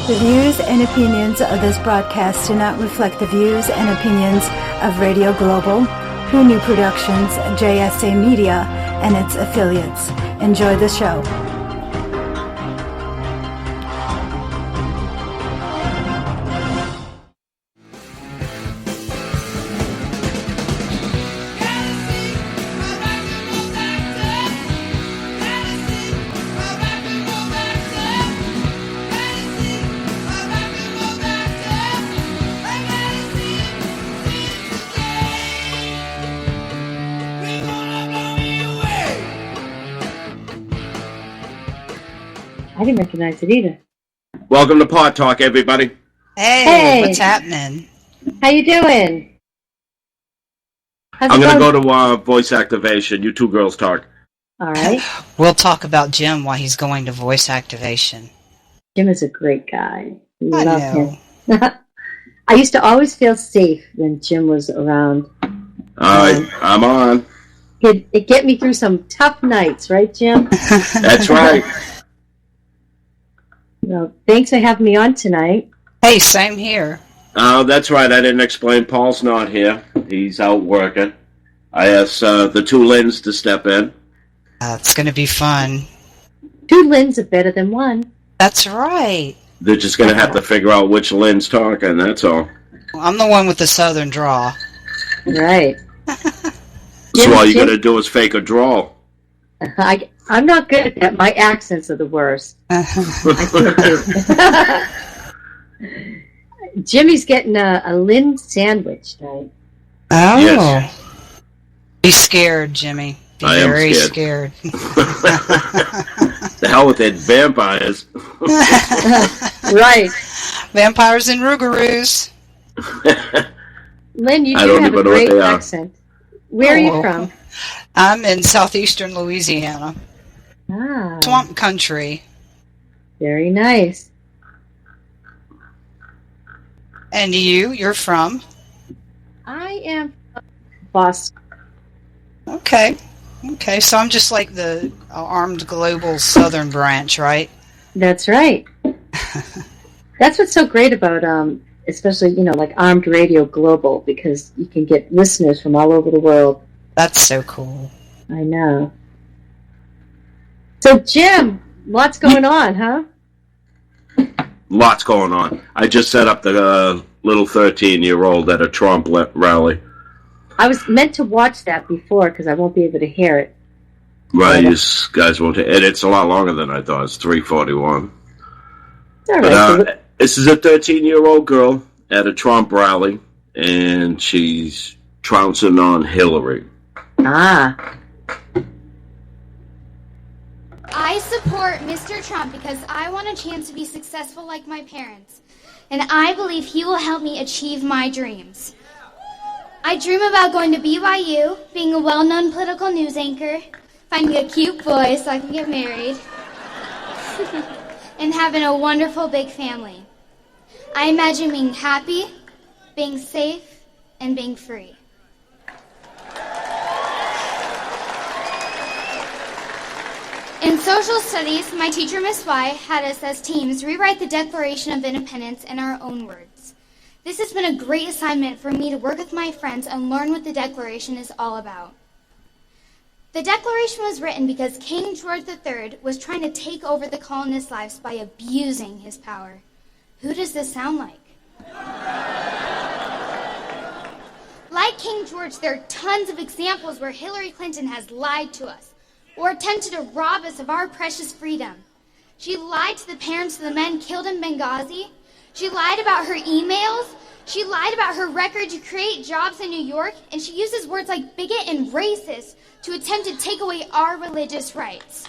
The views and opinions of this broadcast do not reflect the views and opinions of Radio Global, Who Knew Productions, JSA Media, and its affiliates. Enjoy the show. I didn't recognize it either. Welcome to Pod Talk, everybody. Hey, what's happening? How you doing? I'm going to go to voice activation. You two girls talk. All right. We'll talk about Jim while he's going to voice activation. Jim is a great guy. I Love know. him. I used to always feel safe when Jim was around. All right, I'm on. It'd get me through some tough nights, right, Jim? That's right. Well, thanks for having me on tonight. Hey, same here. That's right. I didn't explain. Paul's not here. He's out working. I asked the two Lynns to step in. It's going to be fun. Two Lynns are better than one. That's right. They're just going to have to figure out which Lynn's talking, that's all. I'm the one with the southern draw. Right. So all you got to do is fake a drawl. I'm not good at that. My accents are the worst. I can't do it. Jimmy's getting a Lynn sandwich tonight. Oh. Yes. Be scared, Jimmy. Be I am very scared. The hell with it, vampires. Right. Vampires and Rougarous. Lynn, you I do don't have a even know what great they are. accent. Where are you from? I'm in southeastern Louisiana. Ah, Swamp country. very nice. And you're from? I am from Boston. Okay, so I'm just like the Armed Global Southern branch, right? That's right. That's what's so great about, especially, like Armed Radio Global, because you can get listeners from all over the world. That's so cool. I know. So, Jim, lots going on, huh? Lots going on. I just set up the little 13-year-old at a Trump rally. I was meant to watch that before because I won't be able to hear it. Right, you guys won't. And it's a lot longer than I thought. It's 3:41. It's all right. But this is a 13-year-old girl at a Trump rally, and she's trouncing on Hillary. Ah. I support Mr. Trump because I want a chance to be successful like my parents, and I believe he will help me achieve my dreams. I dream about going to BYU, being a well-known political news anchor, finding a cute boy so I can get married, and having a wonderful big family. I imagine being happy, being safe, and being free. In social studies, my teacher, Miss Y, had us as teams rewrite the Declaration of Independence in our own words. This has been a great assignment for me to work with my friends and learn what the Declaration is all about. The Declaration was written because King George III was trying to take over the colonists' lives by abusing his power. Who does this sound like? Like King George, there are tons of examples where Hillary Clinton has lied to us or attempted to rob us of our precious freedom. She lied to the parents of the men killed in Benghazi. She lied about her emails. She lied about her record to create jobs in New York. And she uses words like bigot and racist to attempt to take away our religious rights.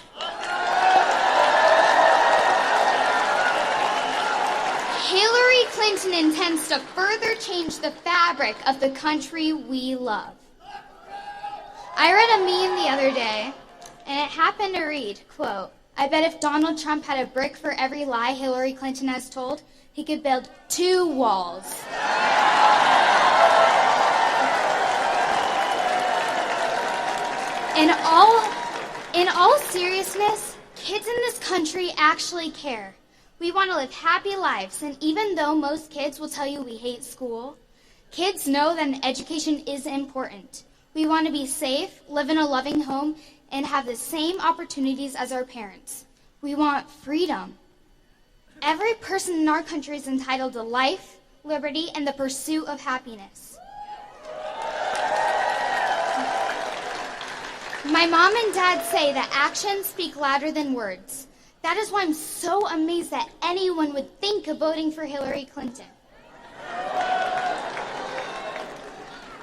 Hillary Clinton intends to further change the fabric of the country we love. I read a meme the other day, and it happened to read, quote, I bet if Donald Trump had a brick for every lie Hillary Clinton has told, he could build 2 walls. In all seriousness, kids in this country actually care. We want to live happy lives, and even though most kids will tell you we hate school, kids know that education is important. We want to be safe, live in a loving home, and have the same opportunities as our parents. We want freedom. Every person in our country is entitled to life, liberty, and the pursuit of happiness. My mom and dad say that actions speak louder than words. That is why I'm so amazed that anyone would think of voting for Hillary Clinton.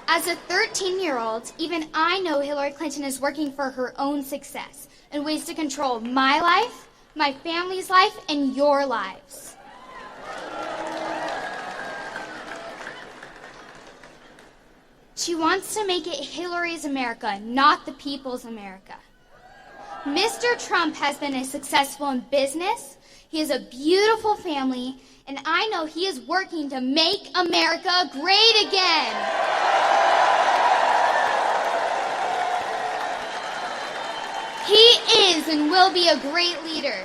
As a 13-year-old, even I know Hillary Clinton is working for her own success and ways to control my life, my family's life, and your lives. She wants to make it Hillary's America, not the people's America. Mr. Trump has been successful in business, he has a beautiful family, and I know he is working to make America great again. He is and will be a great leader.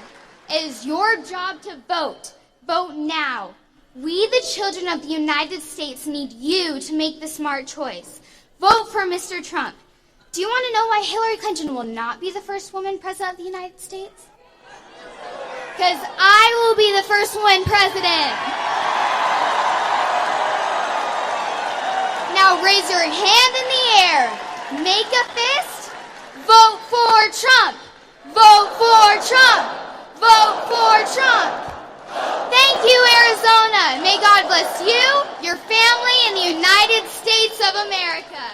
It is your job to vote. Vote now. We, the children of the United States, need you to make the smart choice. Vote for Mr. Trump. Do you want to know why Hillary Clinton will not be the first woman president of the United States? Because I will be the first woman president. Now raise your hand in the air. Make a fist. Vote for Trump. Vote for Trump. Vote for Trump. Thank you, Arizona. May God bless you, your family, and the United States of America.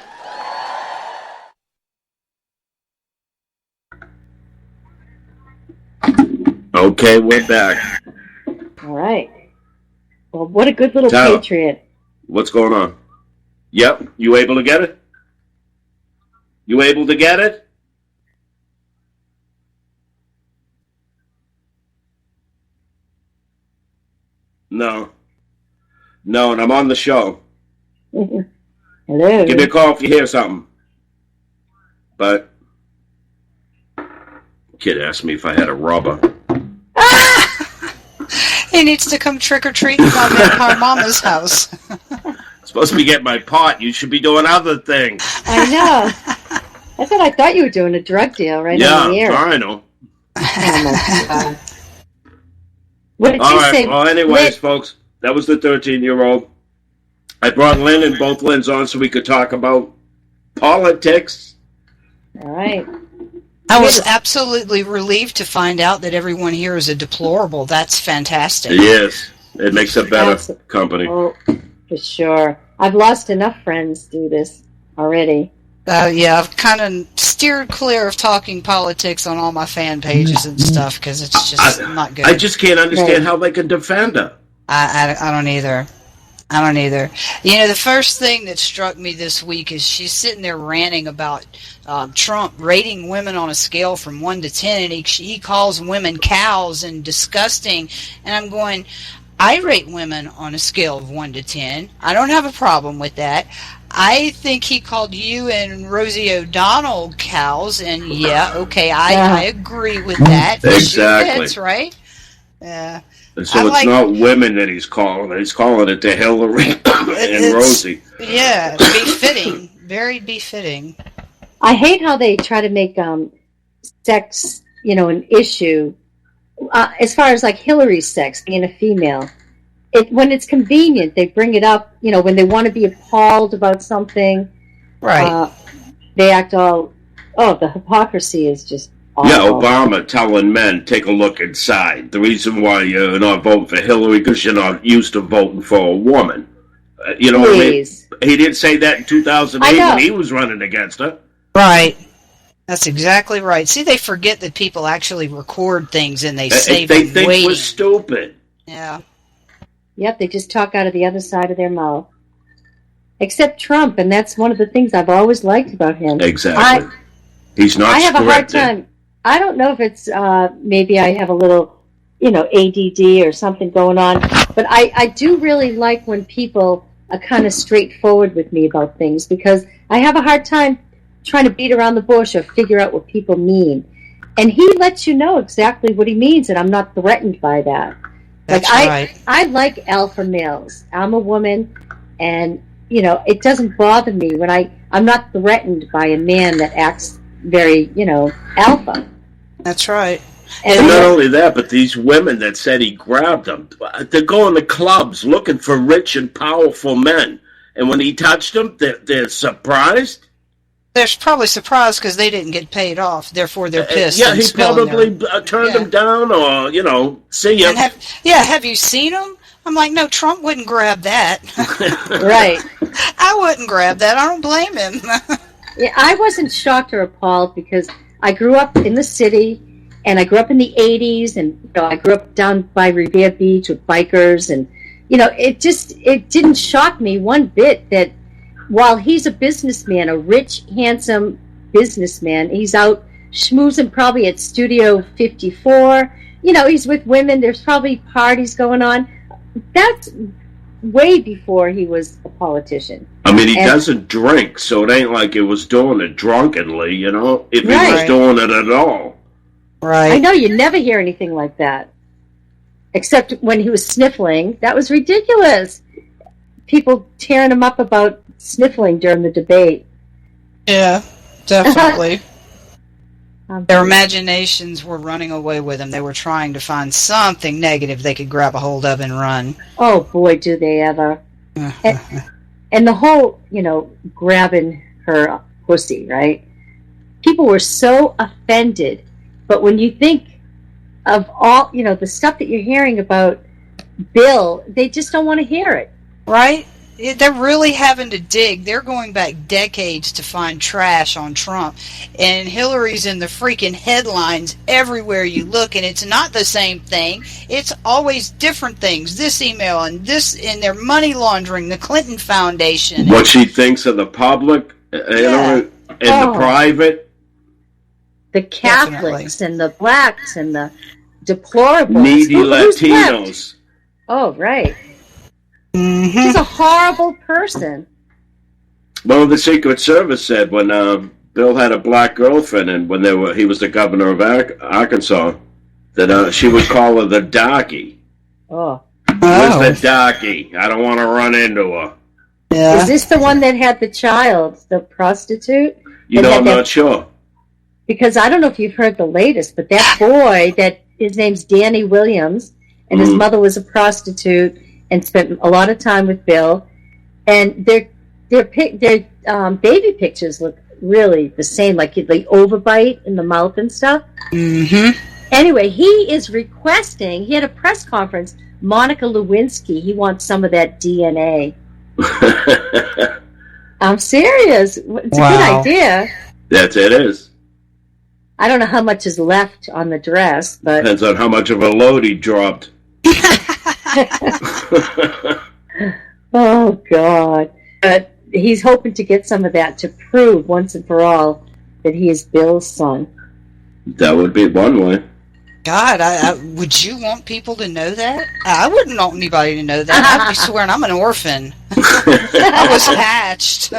Okay, we're back. All right. Well, what a good little patriot. What's going on? Yep, you able to get it? You able to get it? No. No, and I'm on the show. Hello. Give me a call if you hear something. But kid asked me if I had a rubber. He needs to come trick-or-treating on Vampire Mama's house. Supposed to be getting my pot. You should be doing other things. I know. That's what I thought you were doing, a drug deal on the air. Yeah, I know. Oh, my God. What did All you right, say? well, anyways, folks, that was the 13-year-old. I brought Lynn and both Lynns on so we could talk about politics. All right. I was absolutely relieved to find out that everyone here is a deplorable. That's fantastic. Yes, it makes a better company. Oh, for sure. I've lost enough friends through this already. Yeah, I've kind of steered clear of talking politics on all my fan pages and stuff because it's just not good. I just can't understand how they can defend her. I don't either. I don't either. You know, the first thing that struck me this week is she's sitting there ranting about Trump rating women on a scale from 1 to 10, and he calls women cows and disgusting. And I'm going, I rate women on a scale of 1 to 10. I don't have a problem with that. I think he called you and Rosie O'Donnell cows, and yeah, okay, I agree with that. Exactly. That's right. Yeah. So it's not women that he's calling. He's calling it to Hillary and Rosie. Yeah, befitting. Very befitting. I hate how they try to make sex, an issue. As far as like Hillary's sex, being a female. When it's convenient, they bring it up, when they want to be appalled about something. Right. They act all, the hypocrisy is just awful. Yeah, Obama telling men, take a look inside. The reason why you're not voting for Hillary because you're not used to voting for a woman. You know what I mean? He didn't say that in 2008 when he was running against her. Right. That's exactly right. See, they forget that people actually record things and they save them They think we're stupid. Yeah. Yep, they just talk out of the other side of their mouth. Except Trump, and that's one of the things I've always liked about him. Exactly. He's not I have scripted. a hard time. I don't know if it's maybe I have a little, ADD or something going on, but I do really like when people are kind of straightforward with me about things because I have a hard time trying to beat around the bush or figure out what people mean. And he lets you know exactly what he means, and I'm not threatened by that. That's right. I like alpha males. I'm a woman, and it doesn't bother me when I'm not threatened by a man that acts very, alpha. That's right. And not only that, but these women that said he grabbed them, they're going to clubs looking for rich and powerful men. And when he touched them, they're surprised. They're probably surprised because they didn't get paid off. Therefore, they're pissed. Yeah, he probably turned them down or, see him. Have you seen him? I'm like, no, Trump wouldn't grab that. Right. I wouldn't grab that. I don't blame him. Yeah, I wasn't shocked or appalled because I grew up in the city, and I grew up in the 80s, and I grew up down by Revere Beach with bikers, and it didn't shock me one bit that while he's a businessman, a rich, handsome businessman, he's out schmoozing probably at Studio 54. He's with women. There's probably parties going on. That's way before he was a politician. I mean, he doesn't drink, so it ain't like he was doing it drunkenly, if he was doing it at all. Right. I know you never hear anything like that. Except when he was sniffling. That was ridiculous. People tearing him up about sniffling during the debate. Yeah, definitely. Their imaginations were running away with them. They were trying to find something negative they could grab a hold of and run. Oh, boy, do they ever. And the whole, grabbing her pussy, right? People were so offended. But when you think of all, the stuff that you're hearing about Bill, they just don't want to hear it. Right? They're really having to dig. They're going back decades to find trash on Trump. And Hillary's in the freaking headlines everywhere you look, and it's not the same thing. It's always different things. This email and this, and their money laundering, the Clinton Foundation. What she thinks of the public, and the private. The Catholics and the blacks and the deplorables. Needy Latinos. Oh, right. Mm-hmm. He's a horrible person. Well, the Secret Service said when Bill had a black girlfriend, and when he was the governor of Arkansas, that she would call her the darky. Oh. Where's the darky? I don't want to run into her. Yeah. Is this the one that had the child, the prostitute? I'm not sure. Because I don't know if you've heard the latest, but that boy, his name's Danny Williams, and his mother was a prostitute and spent a lot of time with Bill, and their baby pictures look really the same, like the overbite in the mouth and stuff. Mm-hmm. Anyway, he is requesting, he had a press conference, Monica Lewinsky, he wants some of that DNA. I'm serious. It's a good idea. It is. I don't know how much is left on the dress, but... Depends on how much of a load he dropped. Oh, God. But he's hoping to get some of that to prove once and for all that he is Bill's son. That would be one way. God, would you want people to know that? I wouldn't want anybody to know that. I'd be swearing I'm an orphan. I was hatched.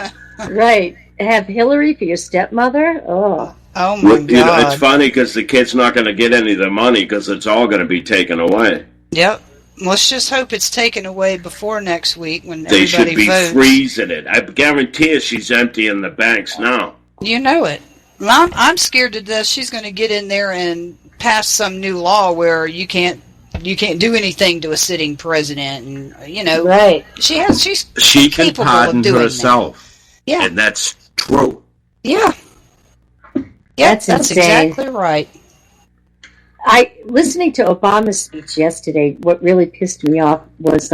Right. Have Hillary for your stepmother? Oh my God. It's funny because the kid's not going to get any of the money because it's all going to be taken away. Yep. Let's just hope it's taken away before next week when they everybody should be votes. Freezing it. I guarantee she's emptying the banks now. You know it. I'm scared to death she's going to get in there and pass some new law where you can't do anything to a sitting president, and right. She can pardon herself. That. Yeah, and that's true. Yeah. That's exactly right. Listening to Obama's speech yesterday, what really pissed me off was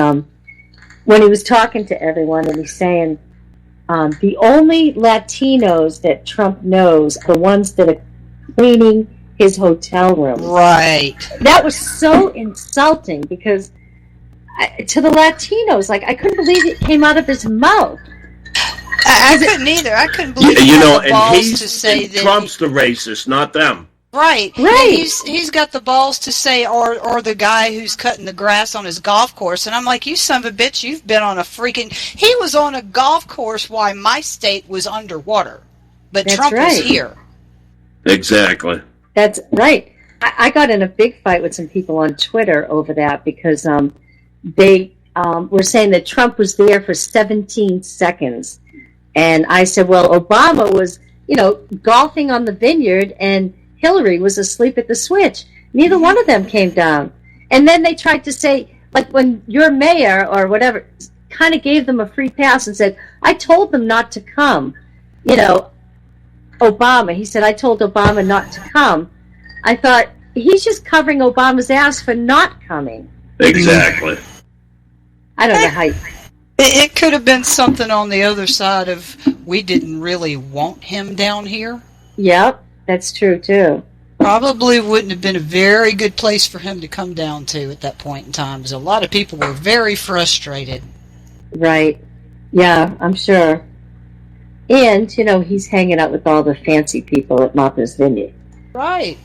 when he was talking to everyone and he's saying the only Latinos that Trump knows are the ones that are cleaning his hotel room. Right. That was so insulting because to the Latinos, I couldn't believe it came out of his mouth. I couldn't either. I couldn't believe and balls to say that Trump's the racist, not them. Right. He's got the balls to say, or the guy who's cutting the grass on his golf course, and I'm like, you son of a bitch, you've been on a freaking... He was on a golf course while my state was underwater, but Trump was here. Exactly. That's right. I got in a big fight with some people on Twitter over that because they were saying that Trump was there for 17 seconds. And I said, well, Obama was, golfing on the vineyard and Hillary was asleep at the switch. Neither one of them came down. And then they tried to say, like when your mayor or whatever kind of gave them a free pass and said, I told them not to come. Obama, he said, I told Obama not to come. I thought, he's just covering Obama's ass for not coming. Exactly. I don't know how It could have been something on the other side of we didn't really want him down here. Yep, that's true, too. Probably wouldn't have been a very good place for him to come down to at that point in time, because a lot of people were very frustrated. Right. Yeah, I'm sure. And, he's hanging out with all the fancy people at Martha's Vineyard. Right,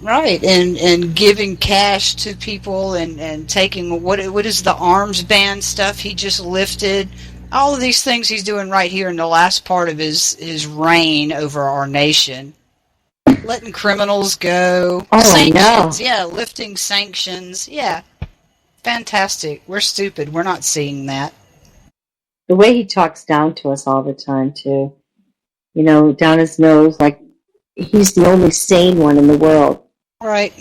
and giving cash to people and taking what is the arms band stuff he just lifted. All of these things he's doing right here in the last part of his reign over our nation. Letting criminals go. Oh, sanctions, no. Yeah, lifting sanctions. Yeah, fantastic. We're stupid. We're not seeing that. The way he talks down to us all the time, too. Down his nose, like he's the only sane one in the world. Right.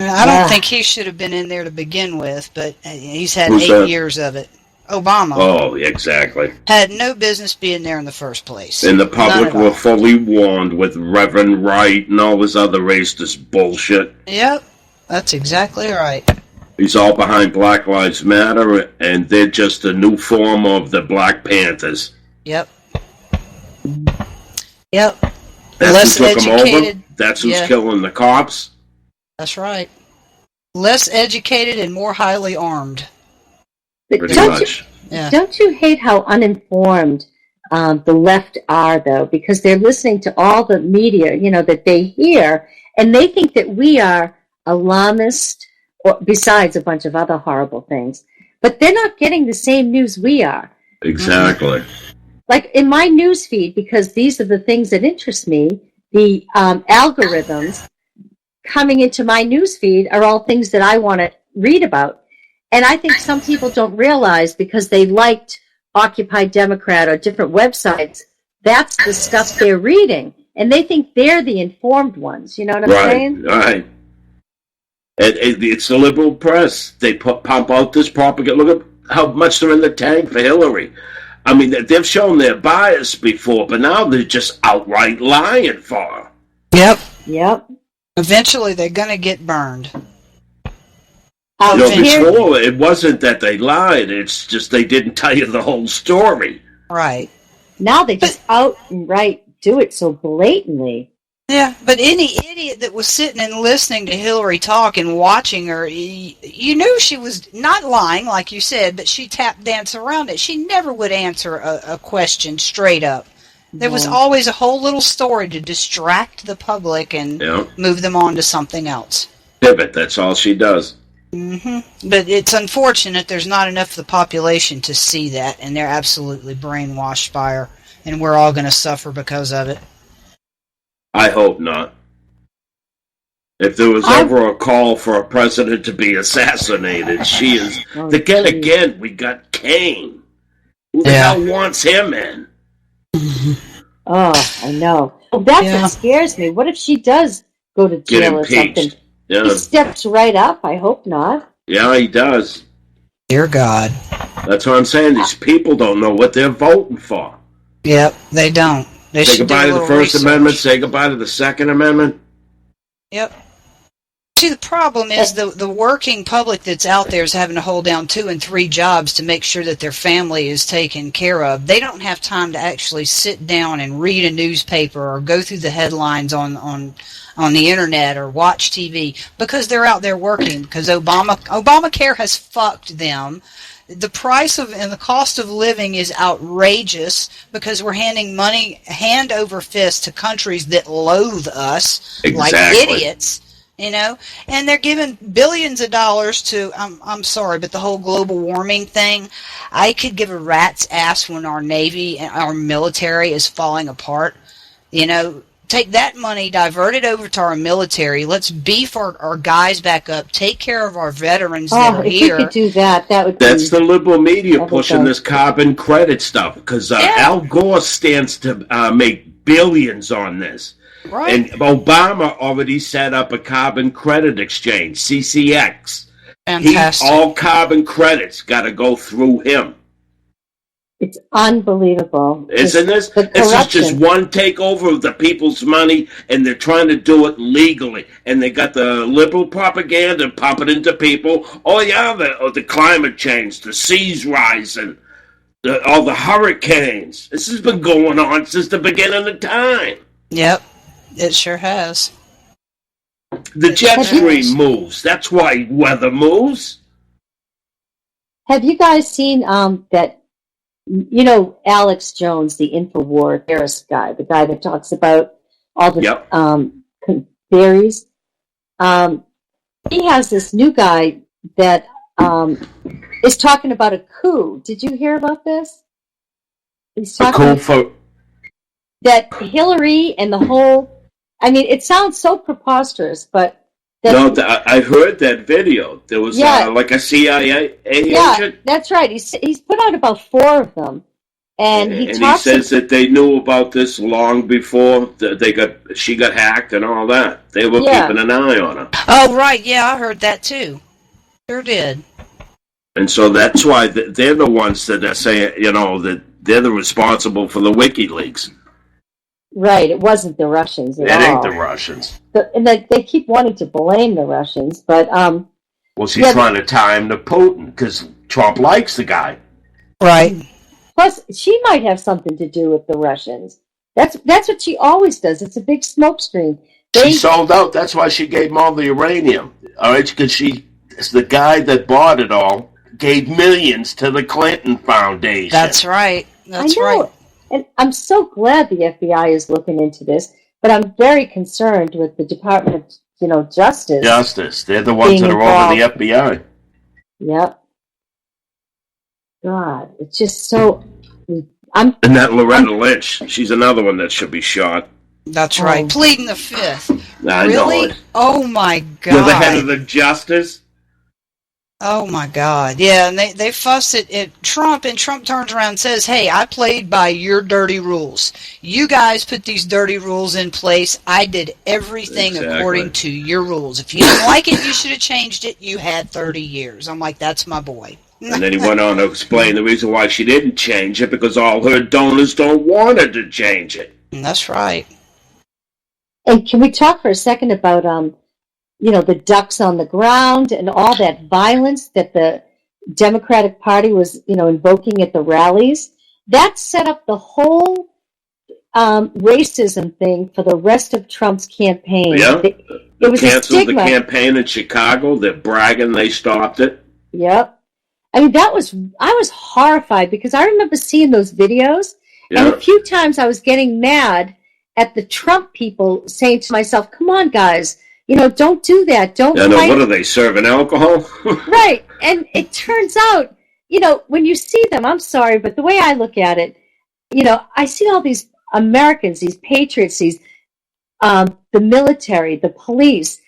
I don't think he should have been in there to begin with, but he's had 8 years of it. Obama. Oh, exactly. Had no business being there in the first place. And the public were fully warned with Reverend Wright and all this other racist bullshit. Yep, that's exactly right. He's all behind Black Lives Matter, and they're just a new form of the Black Panthers. Yep. That's who took them over. That's who's killing the cops. That's right. Less educated and more highly armed. Pretty much. Don't you hate how uninformed the left are, though? Because they're listening to all the media, that they hear, and they think that we are alarmist, besides a bunch of other horrible things. But they're not getting the same news we are. Exactly. Like in my news feed, because these are the things that interest me, the algorithms coming into my news feed are all things that I want to read about. And I think some people don't realize because they liked Occupy Democrat or different websites, that's the stuff they're reading. And they think they're the informed ones. You know what I'm saying? Right. It's the liberal press. They pump out this propaganda. Look at how much they're in the tank for Hillary. I mean, they've shown their bias before, but now they're just outright lying for her. Yep. Eventually, they're going to get burned. Before, it wasn't that they lied. It's just they didn't tell you the whole story. Right. Now they just outright do it so blatantly. Yeah, but any idiot that was sitting and listening to Hillary talk and watching her, you knew she was not lying, like you said, but she tap dance around it. She never would answer a question straight up. There was always a whole little story to distract the public and move them on to something else. Pivot, that's all she does. Mm-hmm. But it's unfortunate there's not enough of the population to see that, and they're absolutely brainwashed by her, and we're all going to suffer because of it. I hope not. If there was ever a call for a president to be assassinated, she is. Again, we got Kane. Who the hell wants him in? Oh, I know. Well, that's what scares me. What if she does go to jail or something? Yeah. He steps right up. I hope not. Yeah, he does. Dear God. That's what I'm saying. These people don't know what they're voting for. Yep, they don't. They say goodbye to the First Amendment, say goodbye to the Second Amendment. Yep. See, the problem is the working public that's out there is having to hold down 2 and 3 jobs to make sure that their family is taken care of. They don't have time to actually sit down and read a newspaper or go through the headlines on the internet or watch TV because they're out there working, because Obamacare has fucked them. The price of and the cost of living is outrageous because we're handing money hand over fist to countries that loathe us like idiots, and they're giving billions of dollars to, I'm sorry, but the whole global warming thing, I could give a rat's ass when our Navy and our military is falling apart, to take that money, divert it over to our military. Let's beef our guys back up. Take care of our veterans that are here. If we could do that, that would That's the liberal media pushing this carbon credit stuff, because Al Gore stands to make billions on this. Right. And Obama already set up a carbon credit exchange, CCX. Fantastic. All carbon credits got to go through him. It's unbelievable. Isn't this? This is just one takeover of the people's money, and they're trying to do it legally. And they got the liberal propaganda pumping into people. Oh, yeah, the climate change, the seas rising, all the hurricanes. This has been going on since the beginning of time. Yep, it sure has. The jet stream moves. That's why weather moves. Have you guys seen that? You know, Alex Jones, the InfoWar terrorist guy, the guy that talks about all the theories. He has this new guy that is talking about a coup. Did you hear about this? He's talking that Hillary and the whole. I mean, it sounds so preposterous, but. I heard that video. There was like a CIA agent. Yeah, that's right. He's put out about 4 of them, and he says that they knew about this long before she got hacked and all that. They were keeping an eye on her. Oh, right. Yeah, I heard that too. Sure did. And so that's why they're the ones that are saying, that they're the responsible for the WikiLeaks. Right, it wasn't the Russians at all. It ain't the Russians. And they keep wanting to blame the Russians, but... well, she's trying to tie him to Putin, because Trump likes the guy. Right. Plus, she might have something to do with the Russians. That's what she always does. It's a big smokescreen. She sold out. That's why she gave him all the uranium. All right, because the guy that bought it all gave millions to the Clinton Foundation. That's right. That's right. And I'm so glad the FBI is looking into this, but I'm very concerned with the Department of, Justice. They're the ones that are over the FBI. Yep. God, it's just so... And that Loretta Lynch, she's another one that should be shot. That's right. Pleading the Fifth. I really? Know. Oh, my God. You're the head of the justice? Oh, my God. Yeah, and they fuss at Trump, and Trump turns around and says, hey, I played by your dirty rules. You guys put these dirty rules in place. I did everything according to your rules. If you didn't like it, you should have changed it. You had 30 years. I'm like, that's my boy. And then he went on to explain the reason why she didn't change it, because all her donors don't want her to change it. That's right. And can we talk for a second about... the ducks on the ground and all that violence that the Democratic Party was, invoking at the rallies. That set up the whole racism thing for the rest of Trump's campaign. Yeah. It was canceled the campaign in Chicago. They're bragging they stopped it. Yep. I mean, I was horrified because I remember seeing those videos, and a few times I was getting mad at the Trump people saying to myself, come on, guys, don't do that. Don't fight. What are they, serving alcohol? Right. And it turns out, when you see them, I'm sorry, but the way I look at it, I see all these Americans, these patriots, these the military, the police,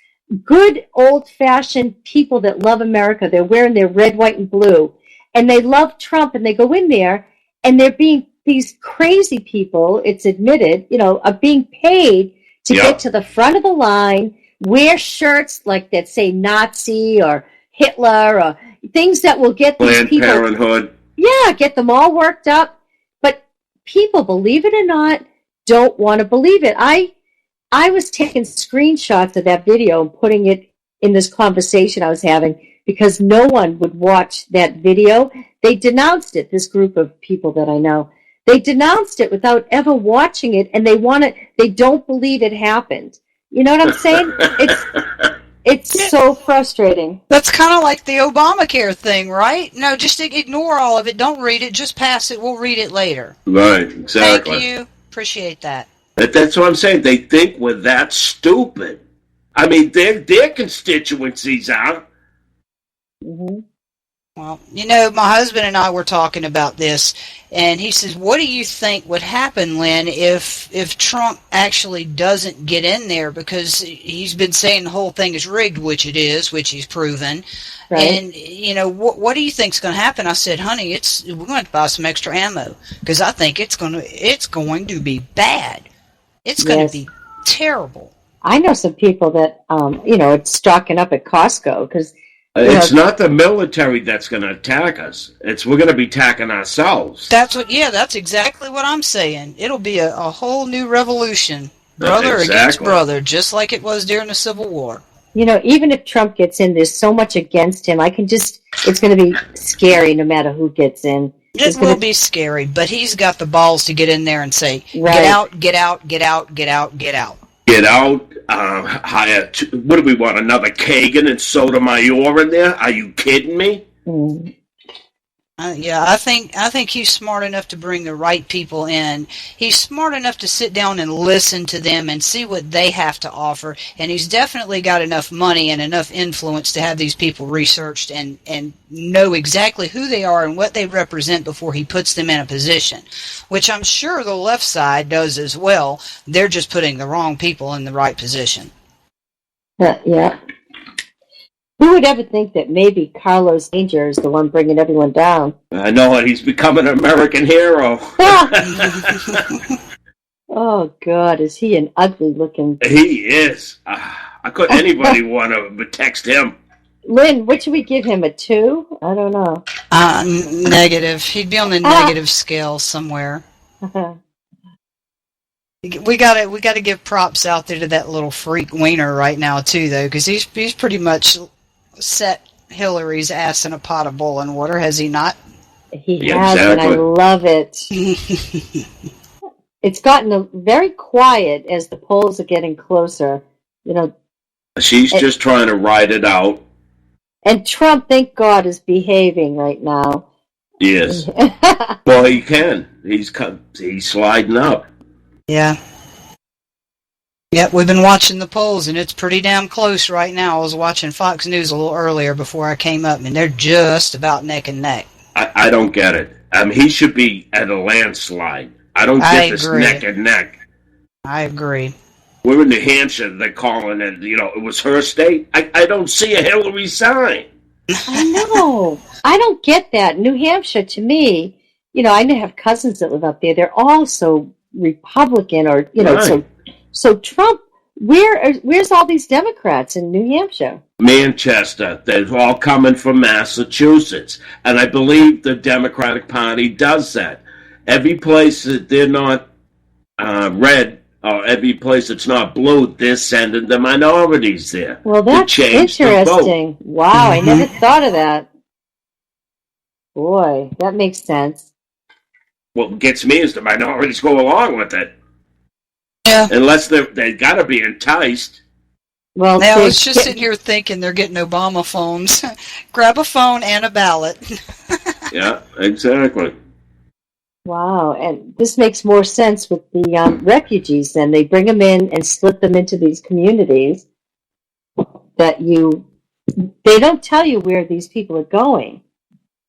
good old-fashioned people that love America. They're wearing their red, white, and blue, and they love Trump, and they go in there, and they're being these crazy people, it's admitted, are being paid to get to the front of the line, wear shirts like that say Nazi or Hitler or things that will get these Planned people... Parenthood. Yeah, get them all worked up. But people, believe it or not, don't want to believe it. I was taking screenshots of that video and putting it in this conversation I was having because no one would watch that video. They denounced it, this group of people that I know. They denounced it without ever watching it, and they don't believe it happened. You know what I'm saying? It's so frustrating. That's kind of like the Obamacare thing, right? No, just ignore all of it. Don't read it. Just pass it. We'll read it later. Right, exactly. Thank you. Appreciate that. That's what I'm saying. They think we're that stupid. I mean, their constituencies are. Mm-hmm. Well, my husband and I were talking about this, and he says, what do you think would happen, Lynn, if Trump actually doesn't get in there? Because he's been saying the whole thing is rigged, which it is, which he's proven. Right. And, what do you think's going to happen? I said, honey, we're going to have to buy some extra ammo, because I think it's going to be bad. It's going to be terrible. I know some people that, it's stocking up at Costco, because it's not the military that's going to attack us. We're going to be attacking ourselves. That's exactly what I'm saying. It'll be a whole new revolution, brother against brother, just like it was during the Civil War. Even if Trump gets in, there's so much against him. It's going to be scary no matter who gets in. It will be scary, but he's got the balls to get in there and say, get out, get out, get out, get out, get out. Get out. Hire. What do we want? Another Kagan and Sotomayor in there? Are you kidding me? Yeah, I think he's smart enough to bring the right people in. He's smart enough to sit down and listen to them and see what they have to offer. And he's definitely got enough money and enough influence to have these people researched and know exactly who they are and what they represent before he puts them in a position, which I'm sure the left side does as well. They're just putting the wrong people in the right position. Yeah. Who would ever think that maybe Carlos Danger is the one bringing everyone down? I know it. He's become an American hero. Oh, God. Is he an ugly-looking... He is. Anybody want to text him? Lynn, what should we give him, a 2? I don't know. Negative. He'd be on the negative scale somewhere. We gotta give props out there to that little freak Wiener right now, too, though, because he's pretty much set Hillary's ass in a pot of boiling water, has he not? He has, exactly. And I love it. It's gotten very quiet as the polls are getting closer. She's just trying to ride it out. And Trump, thank God, is behaving right now. Yes. Well, he can. He's sliding up. Yeah. Yep, we've been watching the polls, and it's pretty damn close right now. I was watching Fox News a little earlier before I came up, and they're just about neck and neck. I don't get it. He should be at a landslide. I don't get this neck and neck. I agree. We're in New Hampshire. They're calling it, it was her state. I don't see a Hillary sign. I know. I don't get that. New Hampshire, to me, I have cousins that live up there. They're all so Republican, or right. So Trump. Where's all these Democrats in New Hampshire? Manchester. They're all coming from Massachusetts, and I believe the Democratic Party does that. Every place that they're not red, or every place that's not blue, they're sending the minorities there. Well, that's interesting. Wow, I never thought of that. Boy, that makes sense. What gets me is the minorities go along with it. Yeah. Unless they got to be enticed. Well, I was just sitting here thinking they're getting Obama phones. Grab a phone and a ballot. Yeah, exactly. Wow, and this makes more sense with the refugees then. They bring them in and split them into these communities that they don't tell you where these people are going.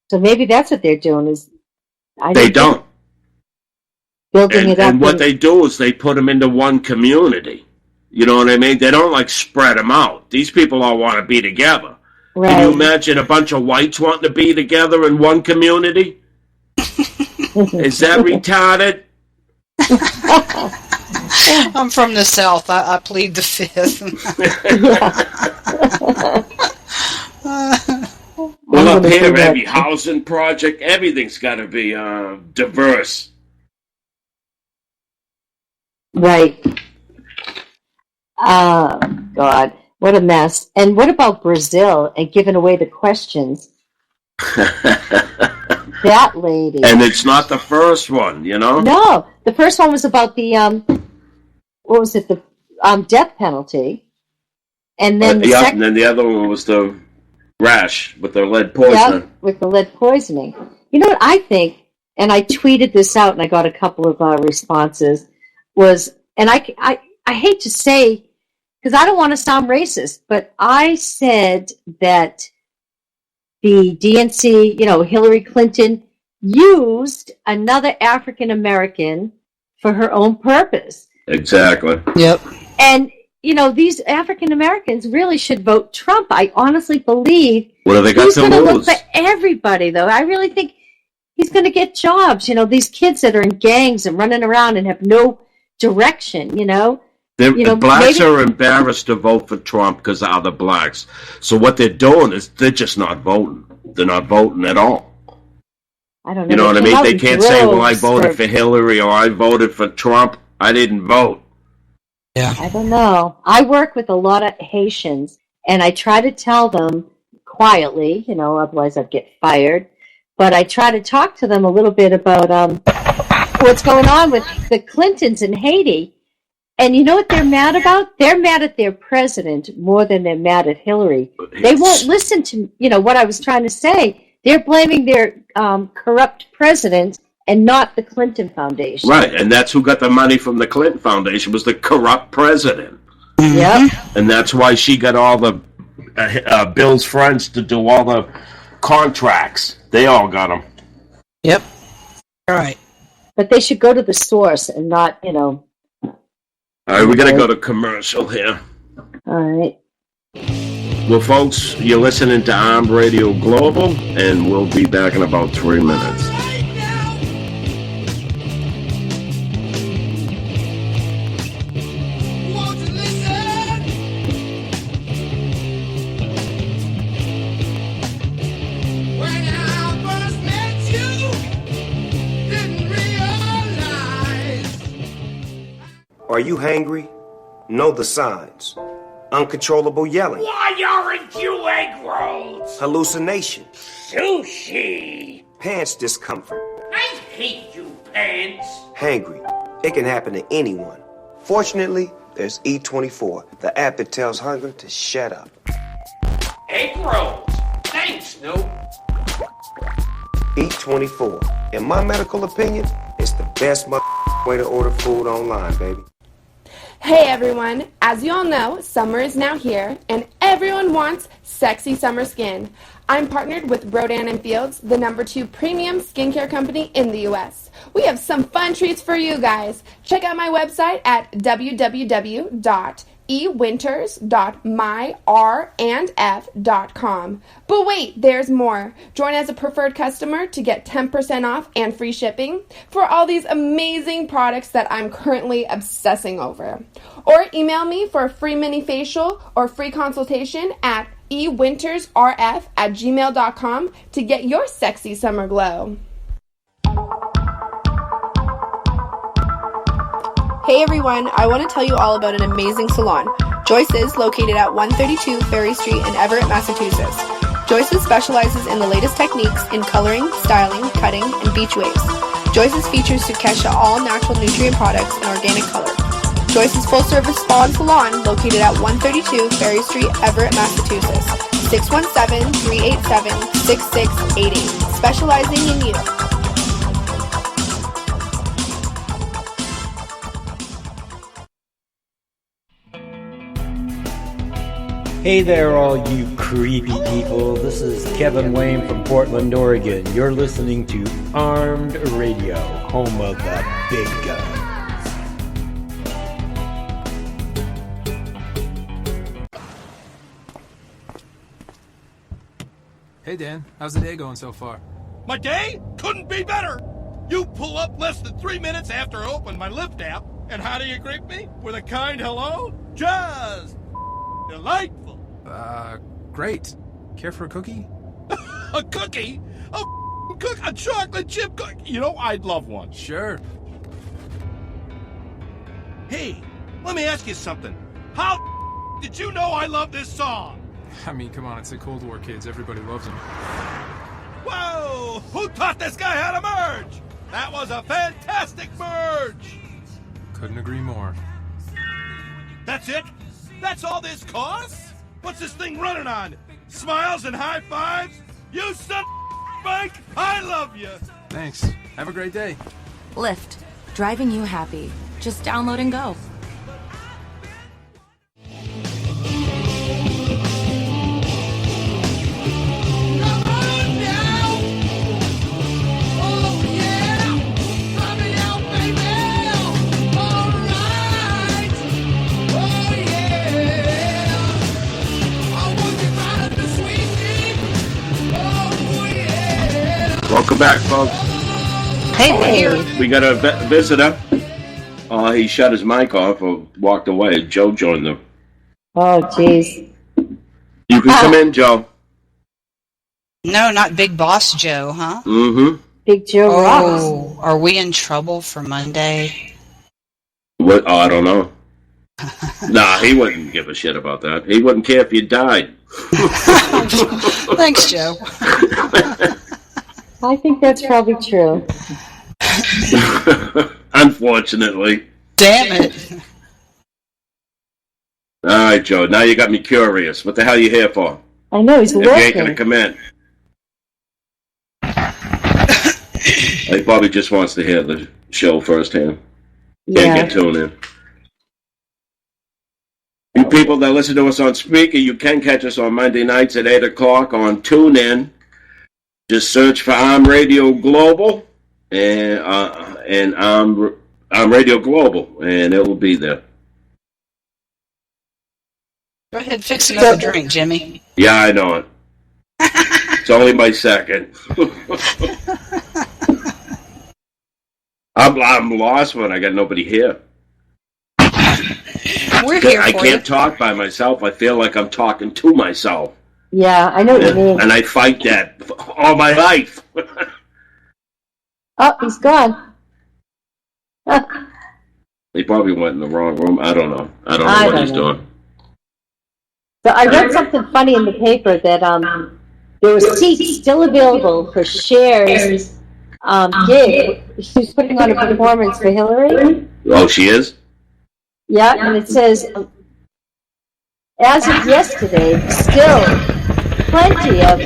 So maybe that's what they're doing they don't. Building it up. And what they do is they put them into one community. You know what I mean? They don't spread them out. These people all want to be together. Right. Can you imagine a bunch of whites wanting to be together in one community? Is that retarded? I'm from the South. I plead the fifth. Well, up here, every housing project, everything's got to be diverse. Right. Oh, God. What a mess. And what about Brazil and giving away the questions? That lady. And it's not the first one, No. The first one was about the, what was it, the death penalty. And then and then the other one was the rash with the lead poisoning. Yeah, with the lead poisoning. You know what I think, and I tweeted this out and I got a couple of responses, was, and I hate to say, because I don't want to sound racist, but I said that the DNC, Hillary Clinton used another African American for her own purpose. Exactly. Yep. And, these African Americans really should vote Trump. I honestly believe what have they got he's to going to lose? look for everybody, though. I really think he's going to get jobs. These kids that are in gangs and running around and have no direction, blacks are embarrassed to vote for Trump because of other blacks. So what they're doing is they're just not voting. They're not voting at all. I don't know. You know what I mean? They can't say, well, I voted for Hillary or I voted for Trump. I didn't vote. Yeah. I don't know. I work with a lot of Haitians, and I try to tell them quietly, otherwise I'd get fired. But I try to talk to them a little bit about what's going on with the Clintons in Haiti. And you know what they're mad about? They're mad at their president more than they're mad at Hillary. They won't listen to, what I was trying to say. They're blaming their corrupt president and not the Clinton Foundation. Right, and that's who got the money from the Clinton Foundation, was the corrupt president. Yep. And that's why she got all the Bill's friends to do all the contracts. They all got them. Yep. All right. But they should go to the source and not, All right, we got to go to commercial here. All right. Well, folks, you're listening to Armed Radio Global, and we'll be back in about 3 minutes. Are you hangry? Know the signs. Uncontrollable yelling. Why aren't you egg rolls? Hallucination. Sushi. Pants discomfort. I hate you, pants. Hangry. It can happen to anyone. Fortunately, there's E24, the app that tells hunger to shut up. Egg rolls. Thanks, Snoop. E24, in my medical opinion, it's the best way to order food online, baby. Hey everyone, as you all know, summer is now here and everyone wants sexy summer skin. I'm partnered with Rodan & Fields, the #2 premium skincare company in the US. We have some fun treats for you guys. Check out my website at www.ewinters.myrandf.com. But wait, there's more. Join as a preferred customer to get 10% off and free shipping for all these amazing products that I'm currently obsessing over. Or email me for a free mini facial or free consultation at ewintersrf@gmail.com to get your sexy summer glow. Hey everyone, I want to tell you all about an amazing salon. Joyce's, located at 132 Ferry Street in Everett, Massachusetts. Joyce's specializes in the latest techniques in coloring, styling, cutting, and beach waves. Joyce's features Sukesha all-natural nutrient products and organic color. Joyce's full-service spa and salon, located at 132 Ferry Street, Everett, Massachusetts. 617-387-6688. Specializing in you. Hey there, all you creepy people. This is Kevin Wayne from Portland, Oregon. You're listening to Armed Radio, home of the big guns. Hey Dan, how's the day going so far? My day couldn't be better. You pull up less than 3 minutes after I open my Lyft app, and how do you greet me? With a kind hello? Just delightful. Great. Care for a cookie? A cookie? A chocolate chip cookie? You know, I'd love one. Sure. Hey, let me ask you something. How did you know I love this song? I mean, come on, it's the Cold War, kids. Everybody loves them. Whoa! Who taught this guy how to merge? That was a fantastic merge! Couldn't agree more. That's it? That's all this costs? What's this thing running on? Smiles and high fives? You son of a Mike, I love you! Thanks. Have a great day. Lyft. Driving you happy. Just download and go. Come on! Welcome back, folks. Hey. We got a visitor. He shut his mic off or walked away. Joe joined them. Oh, jeez. You can come in, Joe. No, not Big Boss Joe, huh? Mm-hmm. Big Joe rocks. Are we in trouble for Monday? What? Oh, I don't know. Nah, he wouldn't give a shit about that. He wouldn't care if you died. Thanks, Joe. I think that's probably true. Unfortunately. Damn it. All right, Joe. Now you got me curious. What the hell are you here for? I know, he's looking. If you ain't going to come in. He probably just wants to hear the show firsthand. Can't get tuned in. You people that listen to us on Spreaker, you can catch us on Monday nights at 8 o'clock on TuneIn. Just search for Arm Radio Global and Arm Radio Global, and it will be there. Go ahead, fix another drink, Jimmy. Yeah, I know it. It's only my second. I'm lost when I got nobody here. We're here I for can't you. talk by myself. I feel like I'm talking to myself. Yeah, I know what you mean. And I fight that all my life. Oh, he's gone. He probably went in the wrong room. I don't know. I don't know what he's doing. So I read something funny in the paper that there were seats still available for Cher's gig. She's putting on a performance for Hillary. Oh, she is? Yeah, and it says, as of yesterday, still plenty of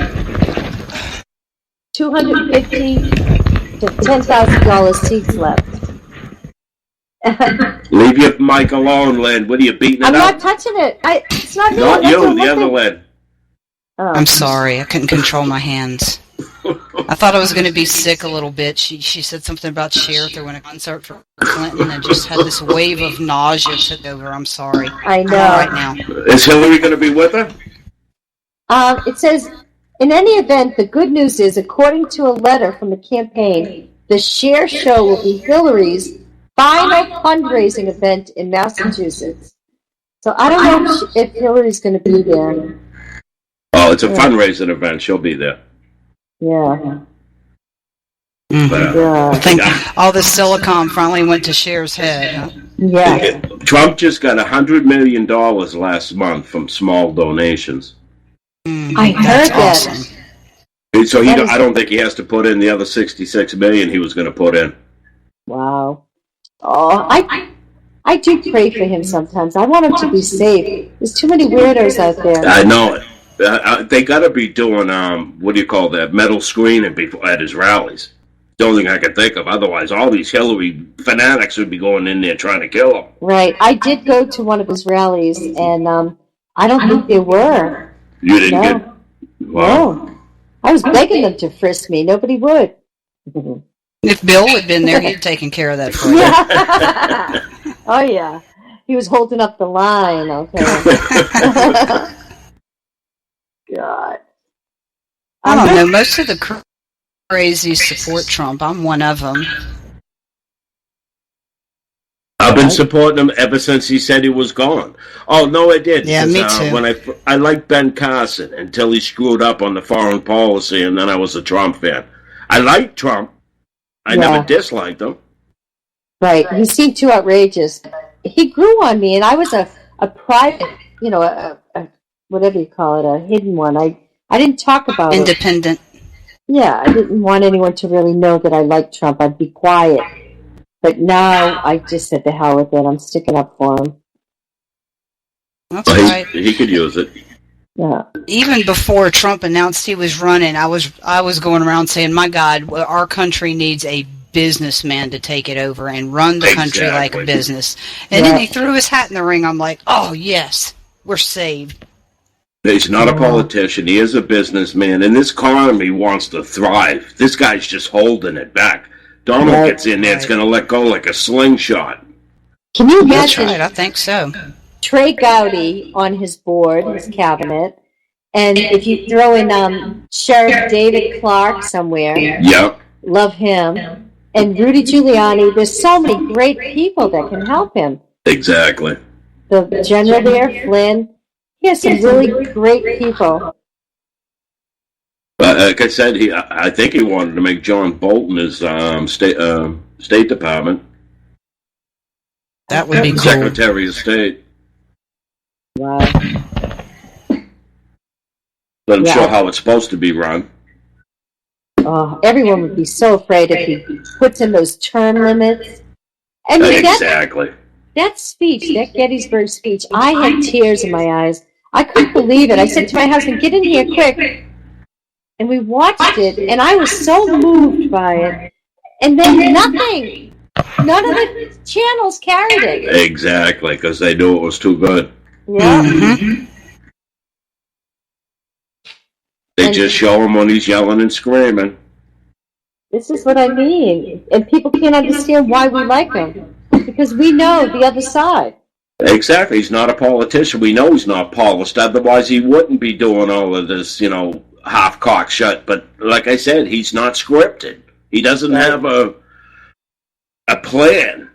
$250 to $10,000 seats left. Leave your mic alone, Lynn. What are you beating it I'm up? not touching it. It's not me. Not That's you, what the other Lynn. Oh. I'm sorry, I couldn't control my hands. I thought I was going to be sick a little bit. She said something about Cher throwing a concert for Clinton and just had this wave of nausea took over. I'm sorry. I know. Right now. Is Hillary going to be with her? It says, in any event, the good news is, according to a letter from the campaign, the Cher show will be Hillary's final fundraising event in Massachusetts. So I don't know if Hillary's going to be there. Oh, it's a fundraising event. She'll be there. Yeah. But, I think all this silicon finally went to Cher's head. Huh? Yeah. Trump just got $100 million last month from small donations. I heard that. Awesome. So I don't think he has to put in the other $66 million he was going to put in. Wow. Oh, I do pray for him sometimes. I want him to be safe. There's too many weirdos out there. I know it. They got to be doing, what do you call that, metal screening at his rallies. The only thing I can think of. Otherwise, all these Hillary fanatics would be going in there trying to kill him. Right. I did go to one of his rallies, and I don't think there were. You didn't get... Wow. No. I was begging them to frisk me. Nobody would. If Bill had been there, he'd taken care of that for you. Yeah. Oh, yeah. He was holding up the line, okay. God. I don't know. Most of the crazies support Trump. I'm one of them. I've been supporting him ever since he said he was gone. Oh, no, I did. Yeah, me too. When I liked Ben Carson until he screwed up on the foreign policy, and then I was a Trump fan. I liked Trump. I never disliked him. Right. He seemed too outrageous. He grew on me, and I was a private, a whatever you call it, a hidden one. I didn't talk about Independent. it. Yeah, I didn't want anyone to really know that I liked Trump. I'd be quiet. But now I just said to hell with it. I'm sticking up for him. That's right. He could use it. Yeah. Even before Trump announced he was running, I was going around saying, "My God, our country needs a businessman to take it over and run the country like a business." And then he threw his hat in the ring. I'm like, "Oh yes, we're saved." He's not a politician. He is a businessman, and this economy wants to thrive. This guy's just holding it back. Donald gets in there, it's going to let go like a slingshot. Can you That's imagine? right, I think so. Trey Gowdy on his board, his cabinet, And if you throw in Sheriff David Clark somewhere, Yep. Love him, and Rudy Giuliani, there's so many great people that can help him. Exactly. The general there, Flynn, he has some really great people. Like I said, I think he wanted to make John Bolton his State Department. That would be cool. Secretary of State. Wow. But I'm sure how it's supposed to be run. Oh, everyone would be so afraid if he puts in those term limits. I mean, exactly. That speech, that Gettysburg speech, I had tears in my eyes. I couldn't believe it. I said to my husband, "Get in here quick." And we watched it, and I was so moved by it. And then nothing. None of the channels carried it. Exactly, because they knew it was too good. Yeah. Mm-hmm. They just show him when he's yelling and screaming. This is what I mean. And people can't understand why we like him. Because we know the other side. Exactly. He's not a politician. We know he's not polished. Otherwise, he wouldn't be doing all of this, half cock shut. But like I said, he's not scripted. He doesn't have a plan.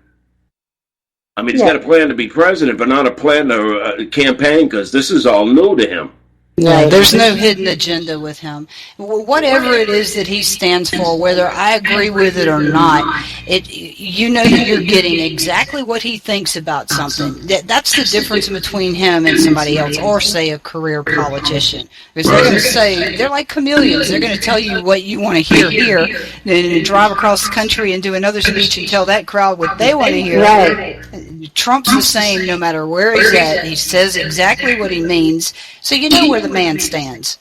I mean, he's got a plan to be president, but not a plan to campaign, because this is all new to him. Yeah, there's no hidden agenda with him. Whatever it is that he stands for, whether I agree with it or not, you're getting exactly what he thinks about something. That's the difference between him and somebody else, or say a career politician. Because they're going to say, they're like chameleons. They're going to tell you what you want to hear here, then drive across the country and do another speech and tell that crowd what they want to hear. Right. Trump's the same no matter where he's at. He says exactly what he means, so you know where the man stands.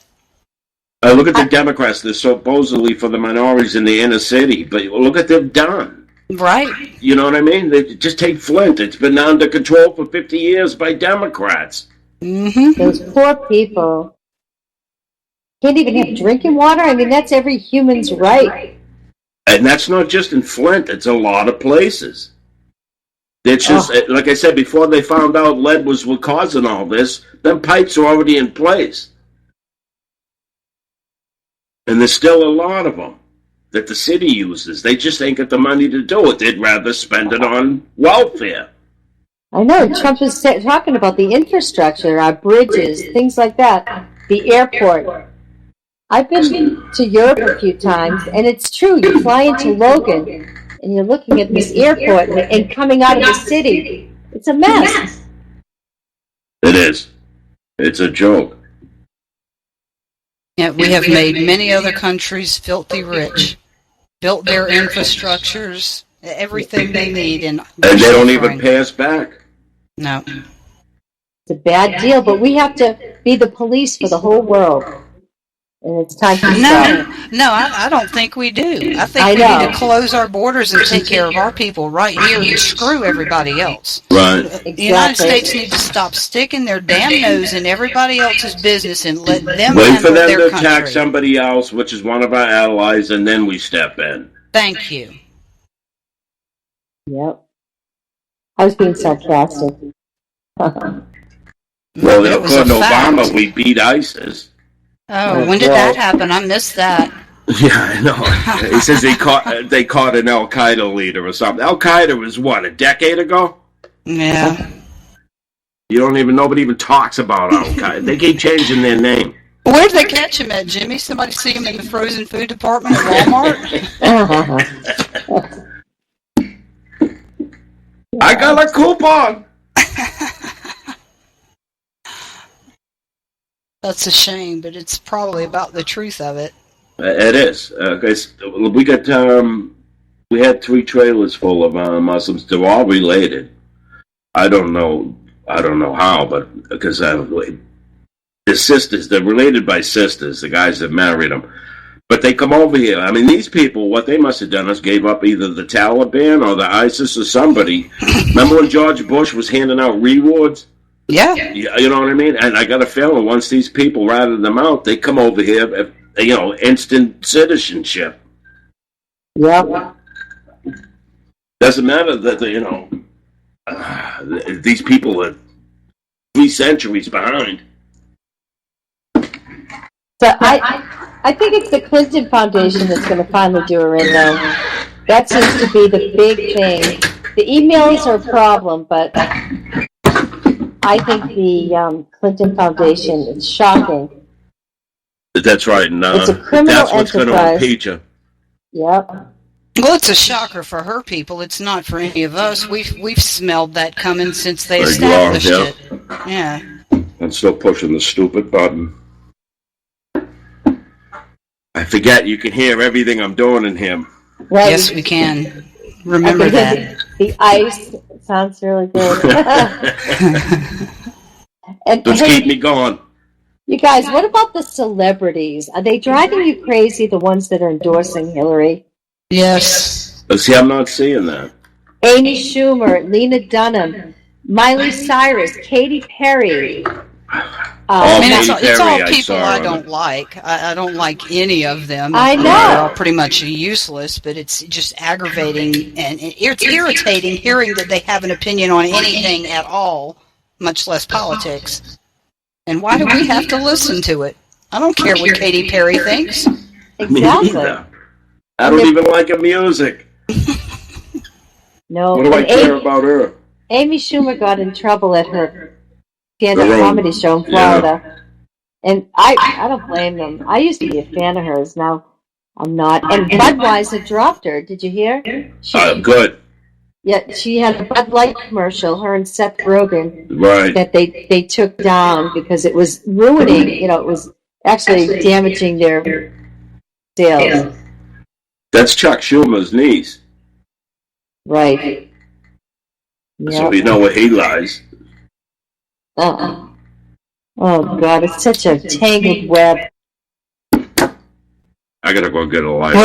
Look at the Democrats. They're supposedly for the minorities in the inner city, but look what they've done. Right. You know what I mean? They just take Flint. It's been under control for 50 years by Democrats. Mm-hmm. Those poor people can't even have drinking water. I mean, that's every human's right. And that's not just in Flint. It's a lot of places. It's just, like I said, before they found out lead was what causing all this, them pipes are already in place. And there's still a lot of them that the city uses. They just ain't got the money to do it. They'd rather spend it on welfare. I know. Trump is talking about the infrastructure, our bridges, things like that, the airport. I've been to Europe a few times, and it's true. You fly into Logan, and you're looking at this airport and coming out of the city. It's a mess. It is. It's a joke. Yeah, we have made many other countries filthy rich, built their infrastructures, everything they need, and they don't even pay us back. No. It's a bad deal, but we have to be the police for the whole world. And it's time to stop. No, I don't think we do. I think we need to close our borders and take care of our people right here and screw everybody else. Right. Exactly. The United States needs to stop sticking their damn nose in everybody else's business and let them wait for them their to attack somebody else, which is one of our allies, and then we step in. Thank you. Yep. I was being sarcastic. Well, according to Obama, we beat ISIS. Oh, when did that happen? I missed that. Yeah, I know. He says they caught an Al Qaeda leader or something. Al Qaeda was what, a decade ago? Yeah. Nobody even talks about Al Qaeda. They keep changing their name. Where'd they catch him at, Jimmy? Somebody see him in the frozen food department at Walmart? I got a coupon. That's a shame, but it's probably about the truth of it. It is. We had 3 trailers full of Muslims. They're all related. I don't know how, but because the sisters, they're related by sisters, the guys that married them. But they come over here. I mean, these people, what they must have done is gave up either the Taliban or the ISIS or somebody. Remember when George Bush was handing out rewards? Yeah. You know what I mean? And I got a feeling once these people ratted them out, they come over here, instant citizenship. Yeah. Doesn't matter that, these people are 3 centuries behind. So I think it's the Clinton Foundation that's going to finally do her in, though. That seems to be the big thing. The emails are a problem, but I think the Clinton Foundation is shocking. That's right. And, it's a criminal that's what's going to impeach her. Yep. Well, it's a shocker for her people. It's not for any of us. We've smelled that coming since they established it. Yeah. I'm still pushing the stupid button. I forget you can hear everything I'm doing in him. Right. Yes, we can. Remember that. The ice sounds really good. Just keep me going. You guys, what about the celebrities? Are they driving you crazy, the ones that are endorsing Hillary? Yes. See, I'm not seeing that. Amy Schumer, Lena Dunham, Miley Cyrus, Katy Perry. It's all people I don't like. I don't like any of them. I know. They're all pretty much useless, but it's just aggravating and it's irritating hearing that they have an opinion on anything at all, much less politics. And why do we have to listen to it? I don't care what Katy Perry thinks. Exactly. I don't even like her music. No. What do I care about her? Amy Schumer got in trouble at her stand-up comedy show in Florida. Yeah. And I don't blame them. I used to be a fan of hers. Now I'm not. And Budweiser dropped her. Did you hear? Good. Yeah, she had a Bud Light commercial, her and Seth Rogen, right, that they took down because it was ruining, it was actually damaging their sales. That's Chuck Schumer's niece. Right. So we know where he lies. Oh, God, it's such a tangled web. I gotta go get a light.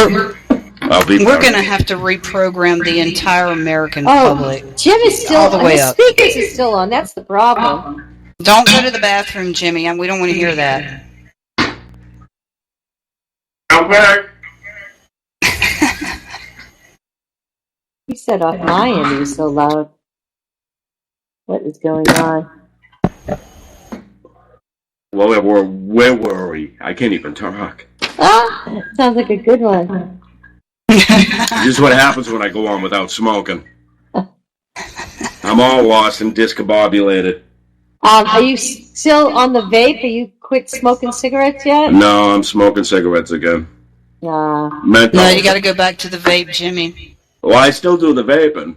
We're going to have to reprogram the entire American public. Jim is still all the way up. Speakers is still on. That's the problem. Don't go to the bathroom, Jimmy. We don't want to hear that. I'm back. He set off my end. He was so loud. What is going on? Well, where were we? I can't even talk. Sounds like a good one. This is what happens when I go on without smoking. I'm all lost and discombobulated. Are you still on the vape? Are you quit smoking cigarettes yet? No, I'm smoking cigarettes again. No, you got to go back to the vape, Jimmy. Well, I still do the vaping.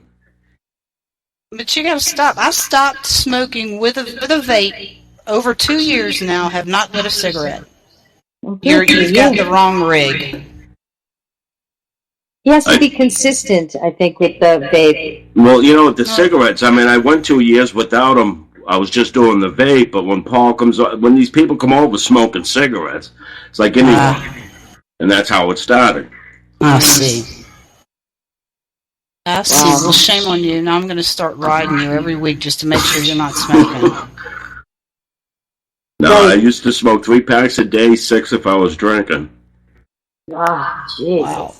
But you got to stop. I stopped smoking with a vape over 2 years now. Have not lit a cigarette. You've got the wrong rig. He has to be consistent, I think, with the vape. Well, with the cigarettes, I went 2 years without them. I was just doing the vape, but when these people come over smoking cigarettes, it's like anything. And that's how it started. I see. Well, shame on you. Now I'm going to start riding you every week just to make sure you're not smoking. No, I used to smoke 3 packs a day, 6 if I was drinking. Jeez. Wow.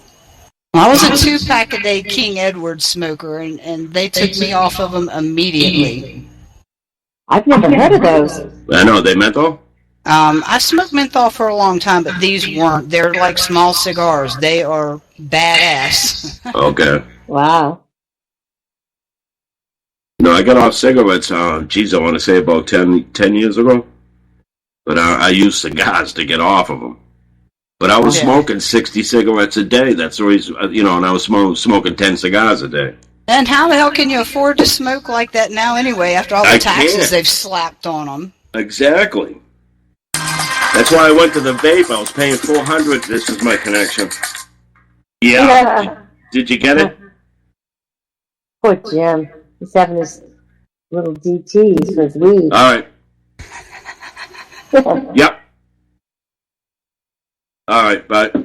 I was a 2-pack-a-day King Edward smoker, and they took me off of them immediately. I've never heard of those. I know, they menthol? I've smoked menthol for a long time, but these weren't. They're like small cigars. They are badass. Okay. Wow. No, I got off cigarettes, I want to say about 10 years ago. But I used cigars to get off of them. But I was smoking 60 cigarettes a day. That's the reason, and I was smoking 10 cigars a day. And how the hell can you afford to smoke like that now anyway, after all the taxes they've slapped on them? Exactly. That's why I went to the vape. I was paying $400. This is my connection. Yeah. Did you get it? Poor Jim. He's having his little DTs for his weed. All right. Yep. All right, but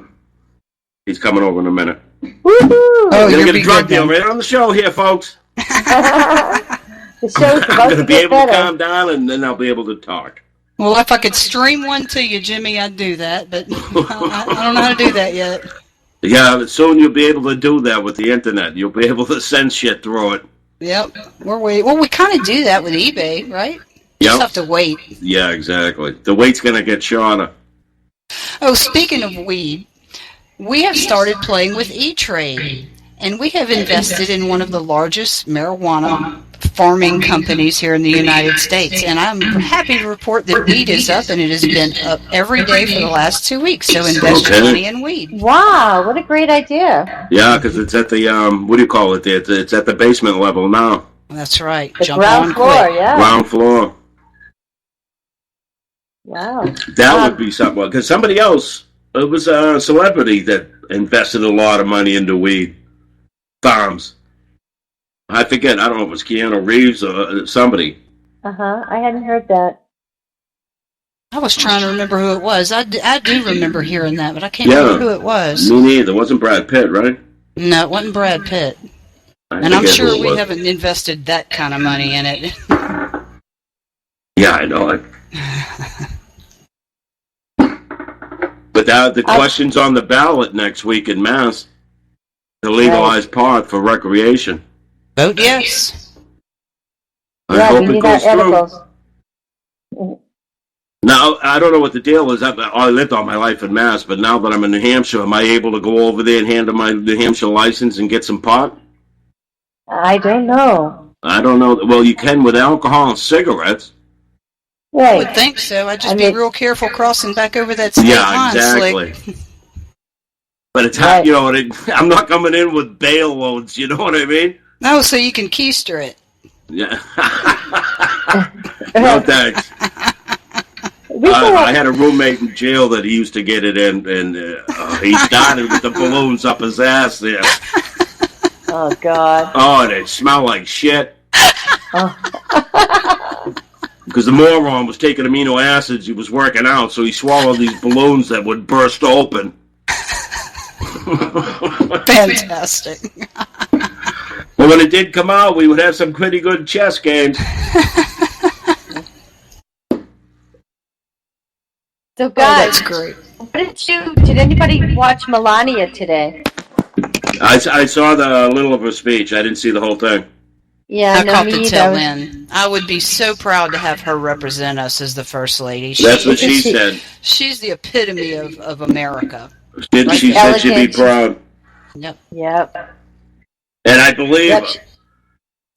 he's coming over in a minute. Woo-hoo! We're going to get a drug deal right on the show here, folks. The show's about I'm going to be able better. to calm down, and then I'll be able to talk. Well, if I could stream one to you, Jimmy, I'd do that, but I don't know how to do that yet. Yeah, soon you'll be able to do that with the internet. You'll be able to send shit through it. Yep. We kind of do that with eBay, right? Yep. Just have to wait. Yeah, exactly. The wait's going to get shorter. Oh, speaking of weed, we have started playing with E-Trade, and we have invested in one of the largest marijuana farming companies here in the United States. And I'm happy to report that weed is up, and it has been up every day for the last 2 weeks. So invest your money in weed. Wow, what a great idea. Yeah, because it's at the, what do you call it? It's at the basement level now. That's right. The Jump ground on floor, quick. yeah. Ground floor. Wow. That would be something. Because somebody else, it was a celebrity that invested a lot of money into weed farms. I forget. I don't know if it was Keanu Reeves or somebody. I hadn't heard that. I was trying to remember who it was. I do remember hearing that, but I can't remember who it was. Me neither. It wasn't Brad Pitt, right? No, it wasn't Brad Pitt. And I'm sure we haven't invested that kind of money in it. Yeah, I know it. But the question's on the ballot next week in Mass to legalize pot for recreation. Vote yes. I hope it goes through. Now, I don't know what the deal is. I lived all my life in Mass, but now that I'm in New Hampshire, am I able to go over there and hand them my New Hampshire license and get some pot? I don't know. I don't know. Well, you can with alcohol and cigarettes. Right. I would think so. I'd just be real careful crossing back over that state line. Exactly. Slick. But it's hard, you know, I'm not coming in with bail loads, you know what I mean? No, so you can keister it. Yeah. No thanks. I had a roommate in jail that he used to get it in, and he started with the balloons up his ass there. Oh, God. Oh, and it smelled like shit. Because the moron was taking amino acids, he was working out, so he swallowed these balloons that would burst open. Fantastic. Well, when it did come out, we would have some pretty good chess games. So, guys, that's great. Did anybody watch Melania today? I saw the little of her speech. I didn't see the whole thing. Yeah, I caught the tail end. I would be so proud to have her represent us as the First Lady. That's what she said. She's the epitome of America. Didn't she say she'd be proud? Yep. And I believe her.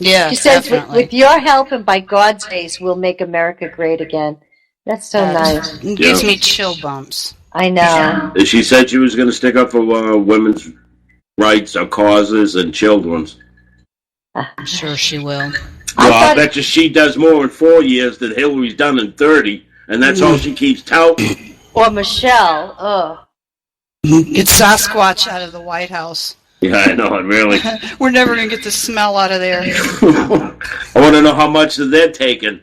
Yeah, she says, with your help and by God's grace, we'll make America great again. That's so nice. It gives me chill bumps. I know. She said she was going to stick up for women's rights or causes and children's. I'm sure she will. Well, I bet you she does more in 4 years than Hillary's done in 30, and that's all she keeps touting. Or Michelle. Oh. Get Sasquatch out of the White House. Yeah, I know it, really. We're never going to get the smell out of there. I want to know how much they're taking.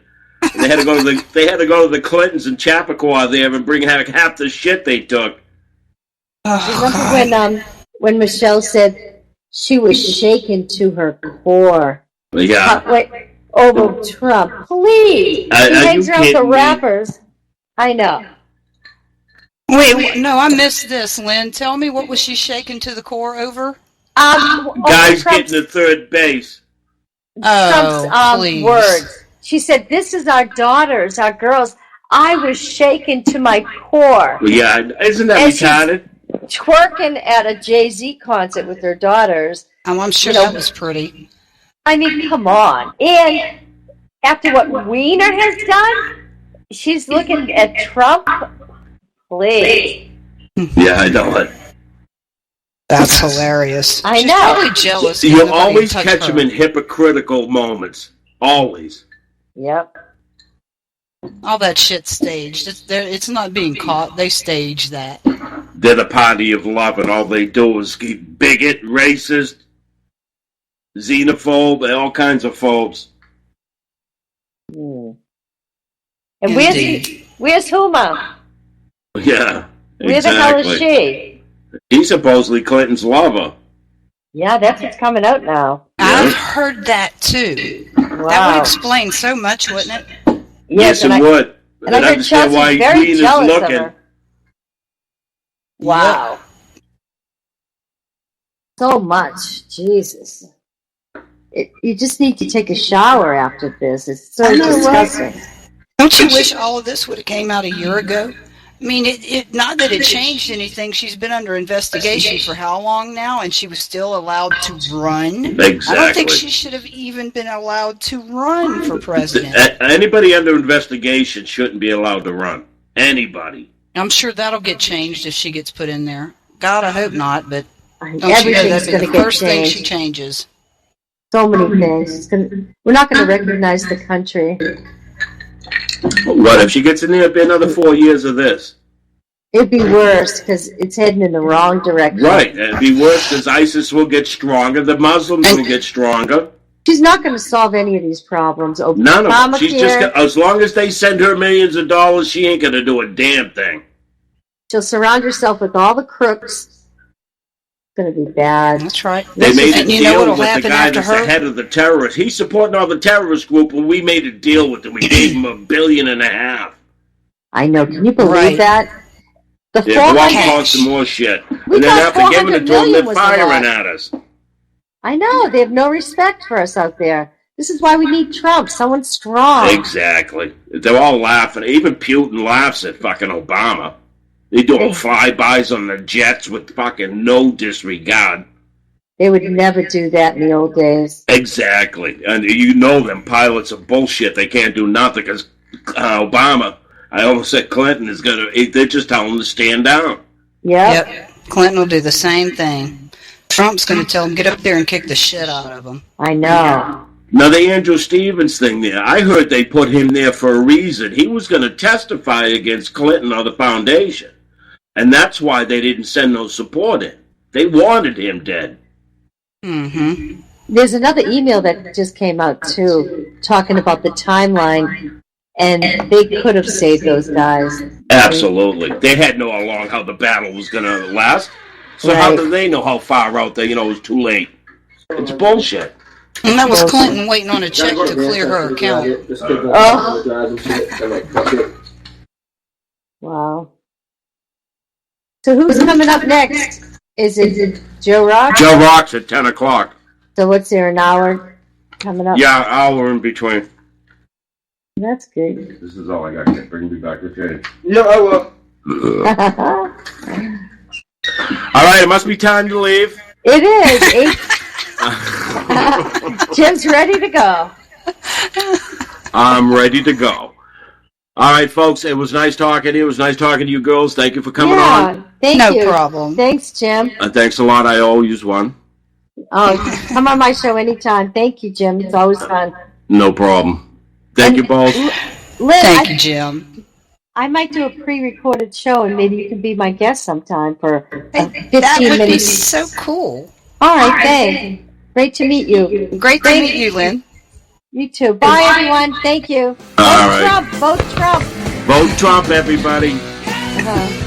They had to go to the Clintons and Chappaqua there and bring half the shit they took. Remember when Michelle said she was shaken to her core? Yeah. Wait, over Trump. Please. He hangs around the rappers. I know. Wait, no, I missed this, Lynn. Tell me, what was she shaken to the core over? Guys getting to third base. Trump's words. She said, "This is our daughters, our girls. I was shaken to my core." Yeah, isn't that retarded? Twerking at a Jay-Z concert with her daughters. Oh, I'm sure that was pretty. I mean, come on. And after what Wiener has done, she's looking at Trump. Please. Yeah, I know it. That's hilarious. I She's know. probably jealous. You always catch them in hypocritical moments. Always. Yep. All that shit's staged. It's not being caught. They stage that. They're the party of love, and all they do is keep bigot, racist, xenophobe, all kinds of phobes. And where's Huma? Yeah, Where the hell is she? He's supposedly Clinton's lover. Yeah, that's what's coming out now. I've heard that too. Wow. That would explain so much, wouldn't it? Yes, it would. And I heard Chelsea's very jealous of her. Wow. Yep. So much. Jesus. You just need to take a shower after this. It's so disgusting. Don't you wish all of this would have came out a year ago? I mean, it not that it changed anything. She's been under investigation for how long now, and she was still allowed to run? Exactly. I don't think she should have even been allowed to run for president. Anybody under investigation shouldn't be allowed to run. Anybody. I'm sure that'll get changed if she gets put in there. God, I hope not, but everything's going to get first thing changed. she changes. So many things. We're not going to recognize the country. What if she gets in there? It'll be another 4 years of this. It'd be worse because it's heading in the wrong direction. Right. It'd be worse because ISIS will get stronger. The Muslims will get stronger. She's not going to solve any of these problems. None of them. She's just as long as they send her millions of dollars, she ain't going to do a damn thing. She'll surround herself with all the crooks. It's going to be bad. That's right. They made a deal with the guy that's the head of the terrorists. He's supporting all the terrorist group, and we made a deal with him. We gave him $1.5 billion. I know. Can you believe that? The go out and cause some more shit. And then after giving it to them, they're firing at us. I know. They have no respect for us out there. This is why we need Trump. Someone strong. Exactly. They're all laughing. Even Putin laughs at fucking Obama. They doing flybys on the jets with fucking no disregard. They would never do that in the old days. Exactly. And you know them pilots are bullshit. They can't do nothing because Obama, I almost said Clinton, is going to, they're just telling them to stand down. Yep. Clinton will do the same thing. Trump's going to tell him, get up there and kick the shit out of him. I know. Now, the Andrew Stevens thing there, I heard they put him there for a reason. He was going to testify against Clinton or the foundation. And that's why they didn't send no support in. They wanted him dead. Mm-hmm. There's another email that just came out, too, talking about the timeline, and they could have saved those guys. Absolutely. They had no how long how the battle was going to last. So how do they know how far out they, it was too late? It's bullshit. And that was Clinton waiting on a check to clear her account. Oh. Wow. So who's coming up next? Is it Joe Rock? Joe Rock's at 10 o'clock. So what's there, an hour coming up? Yeah, hour in between. That's good. This is all I got. Bring me back to change. No, I will. All right, it must be time to leave. It is. Jim's ready to go. I'm ready to go. All right, folks, it was nice talking to you. It was nice talking to you girls. Thank you for coming on. Thank you. No problem. Thanks, Jim. Thanks a lot. I owe you one. Oh, come on my show anytime. Thank you, Jim. It's always fun. No problem. Thank you both. Lynn, Thank you, Jim. I might do a pre-recorded show, and maybe you can be my guest sometime for 15 That would minutes. be so cool. All right, thanks. Great to meet you. Great to meet you, Lynn. You too. Bye, everyone. Thank you. All right. Trump. Vote Trump. Vote Trump, everybody. Uh-huh.